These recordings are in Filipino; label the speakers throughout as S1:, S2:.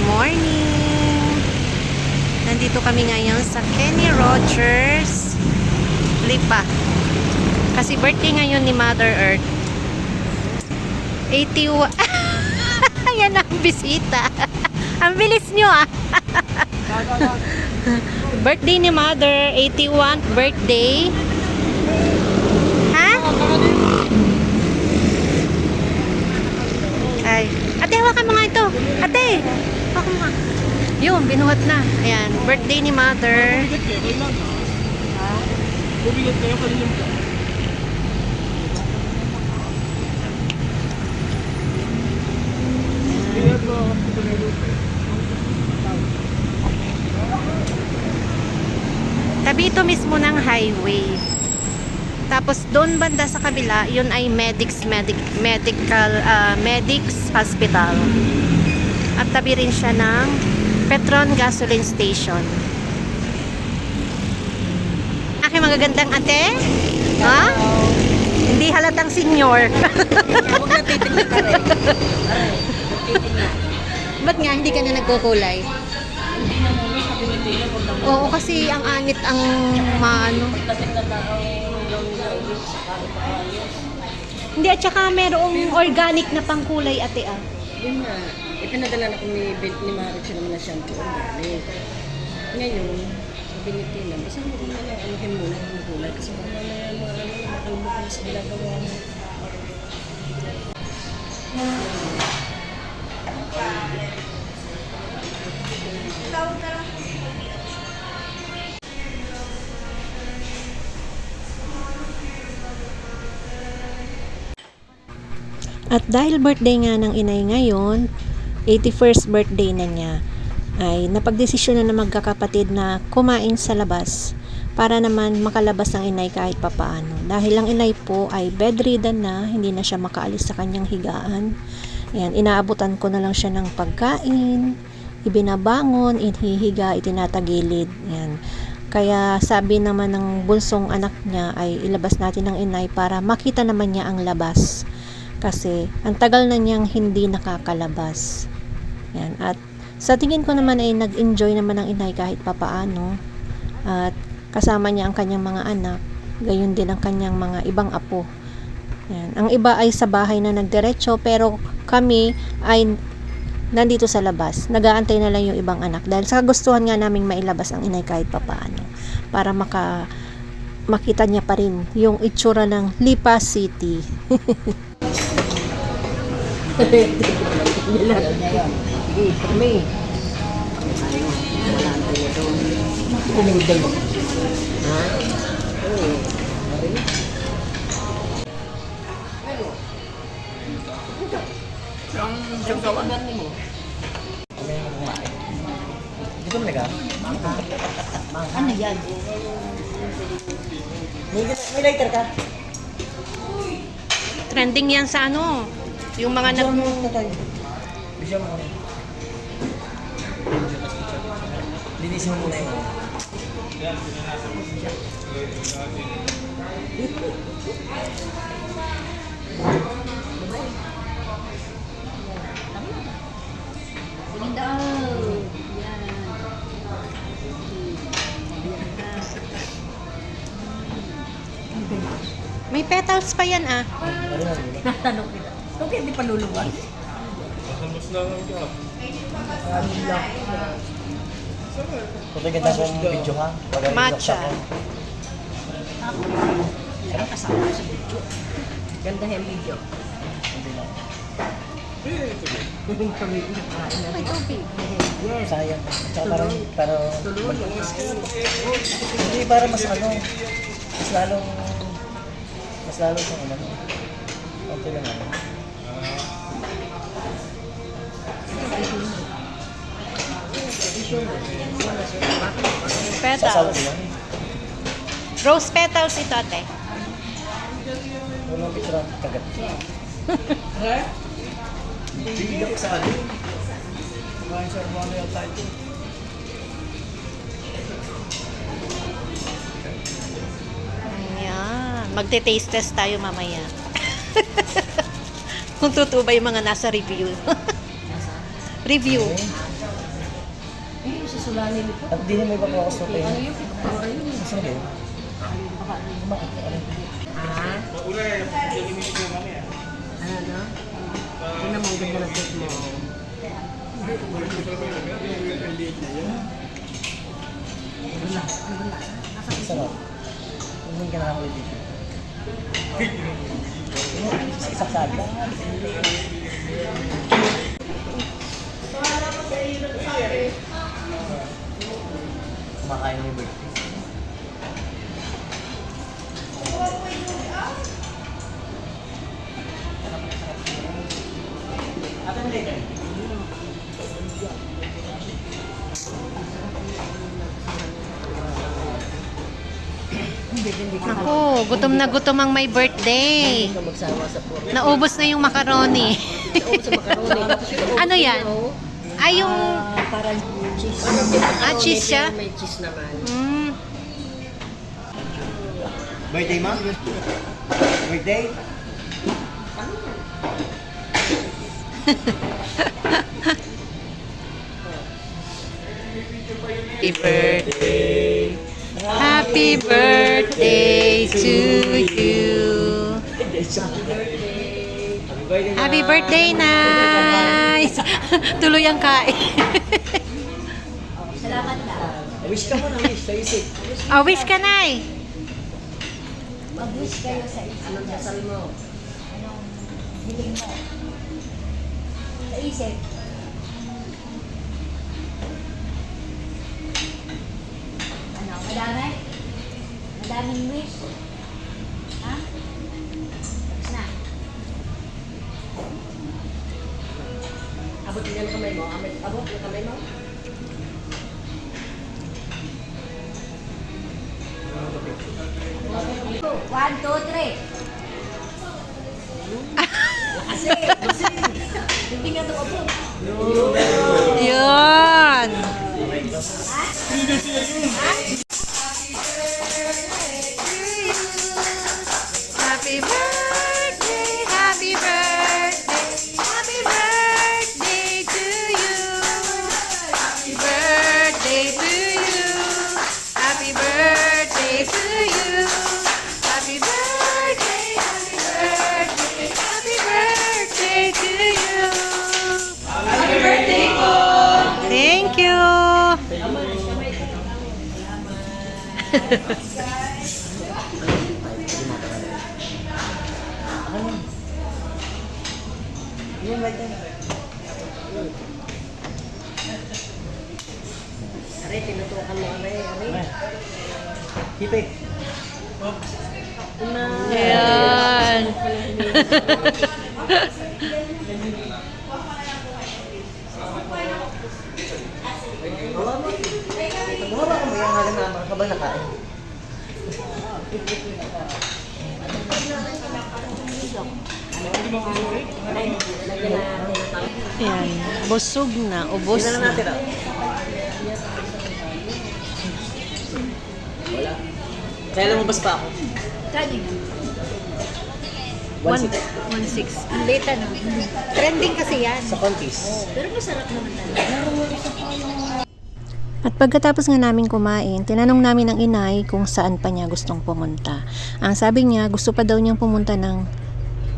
S1: morning! Nandito kami ngayon sa Kenny Rogers Lipa. Kasi birthday ngayon ni Mother Earth. 81. Ayan ang bisita. Ang bilis nyo ah. Birthday ni Mother, 81th birthday. Ha? Ay. Ate, hawakan mo nga ito. Ate, hawakan mo nga. Yun, binuhat na. Ayan, birthday ni Mother.
S2: Bubigat kayo kanina mo.
S1: Tabi ito mismo ng highway. Tapos doon banda sa kabila, yun ay Medics Hospital. At tabi rin siya ng Petron Gasoline Station. Aking magagandang ate? Ha? Hindi halatang senior.
S3: Huwag na titignan ka rin.
S1: Ba't nga hindi ka na nagkukulay? Oo, kasi ang angit ang maano. Hindi, at saka merong organic na pangkulay ate ah.
S3: Yun nga, ipinadala na ko ni Marich naman na shampoo. Ngayon, biniti na. Basta mo rin na lang anuhin mo ng kulay. Kasi kung ano yan, mga ano, makalubok sa ginagawa mo.
S1: At dahil birthday nga ng inay ngayon, 81st birthday na niya, ay napagdesisyon na magkakapatid na kumain sa labas para naman makalabas ang inay kahit papaano. Dahil ang inay po ay bedridden na, hindi na siya makaalis sa kanyang higaan. Ayan, inaabutan ko na lang siya ng pagkain, ibinabangon, inihihiga, itinatagilid. Ayan. Kaya sabi naman ng bunsong anak niya ay ilabas natin ang inay para makita naman niya ang labas. Kasi ang tagal na niyang hindi nakakalabas. Yan. At sa tingin ko naman ay nag-enjoy naman ang inay kahit papaano. At kasama niya ang kanyang mga anak. Gayon din ang kanyang mga ibang apo. Yan. Ang iba ay sa bahay na nagdiretso, pero kami ay nandito sa labas. Nag-aantay na lang yung ibang anak. Dahil sa kagustuhan nga naming mailabas ang inay kahit papaano. Para makita niya pa rin yung itsura ng Lipa City.
S3: Sige, kami. Pinagdal mo. Ha? Oo.
S2: Yung gawa.
S3: Dito mo naga? Ano yan? May lighter ka?
S1: Trending yan sa ano, yung mga
S3: Bisa mo. Linisin mo muna yun.
S1: may petals pa yan ah.
S3: Natanong kita. Ito kaya di pa luluwag?
S2: Mas na lang ka.
S4: Ito ganda kong video ha.
S1: Matcha.
S3: Ang kasama sa video. Ganda yung video. Kami nakain na.
S1: May tubig.
S3: Yes.
S4: Sayang. Tsaka pero
S3: Tuloy.
S4: hindi para mas ano, mas lalong kung ano. Konti lang ano. Sasawa
S1: Petals.
S4: ko yan.
S1: Rose petals ito ate.
S4: Unang picture ang kagat.
S2: Bigyan sa ano. Kumain sa mga yung tayo.
S1: Ayan. Magte-taste test tayo mamaya. Kung totoo ba yung mga nasa review. Review.
S3: Hindi yung sisulanin nito.
S4: At di na may pagkakas na tayo.
S3: Ano yung pinapura yun?
S4: Saan ba yun? Bakit?
S3: Ah? Ano? Tingnan mo ang ganda ng cake mo.
S4: Sarap. Hindi ka nakakulit dito. Isaksaga. Kumakain mo yung birthday. Atan later.
S1: Ako, gutom na gutom ang may birthday.
S3: Hindi ka magsama sa puro.
S1: Naubos na yung macaroni.
S3: Oo, sa macaroni. Tapos yung
S1: Ano yan? Ay, yung...
S3: parang cheese.
S1: Ah, cheese siya?
S3: May cheese naman.
S1: Mm,
S2: Birthday ma? Birthday?
S1: happy birthday. Happy birthday to you. Happy birthday, nice. Tuloy ang kain.
S4: Wish ka mo na, wish. Sa isip.
S1: Oh, wish ka, Nay.
S5: Mag-wish kayo sa isip.
S3: Anong dasal mo?
S5: Anong hiling mo? Sa isip. Ano, madami? Madaming wish? Ha? Tapos na.
S3: Abot din ang kamay mo. Abot yung kamay mo.
S5: One, two, three.
S3: Hindi nga ito abot.
S1: Yun. Happy birthday, happy birthday, happy birthday to you. Happy birthday to you. Happy birthday to you. Happy birthday, happy birthday, happy birthday to you. Happy birthday po. Thank you.
S4: Yung light na.
S3: Aray, tinutukan mo aray. Aray.
S4: Keep it.
S1: Ayan.
S4: Bawa mo. Bawa ba kung may ang halang naman ka ba nakain?
S1: Ayan. Busog na. Ubos
S4: Tingnan
S1: na.
S4: natin ah. Wala. Kaya lumabas pa ako.
S5: Kani.
S4: 1.6.
S1: 1.6.
S5: Ang late no? Trending kasi yan.
S4: Sa Contis.
S5: Pero masarap naman talaga.
S1: At pagkatapos nga namin kumain, tinanong namin ang inay kung saan pa niya gustong pumunta. Ang sabi niya, gusto pa daw niyang pumunta ng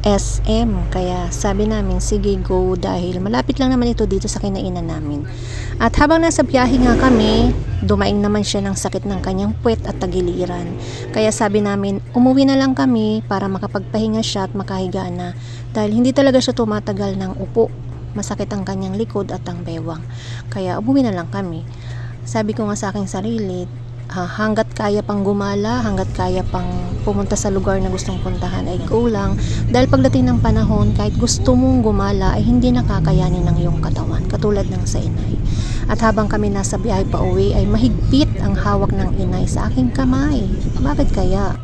S1: SM. Kaya sabi namin, sige go dahil malapit lang naman ito dito sa kinainan namin. At habang nasa biyahe nga kami, dumaing naman siya ng sakit ng kanyang puwet at tagiliran. Kaya sabi namin, umuwi na lang kami para makapagpahinga siya at makahiga na. Dahil hindi talaga siya tumatagal ng upo. Masakit ang kanyang likod at ang bewang. Kaya umuwi na lang kami. Sabi ko nga sa aking sarili, hanggat kaya pang gumala, hanggat kaya pang pumunta sa lugar na gustong puntahan ay go lang. Dahil pagdating ng panahon, kahit gusto mong gumala ay hindi nakakayanin ng iyong katawan, katulad ng sa inay. At habang kami nasa biyahe pa uwi ay mahigpit ang hawak ng inay sa aking kamay. Bakit kaya?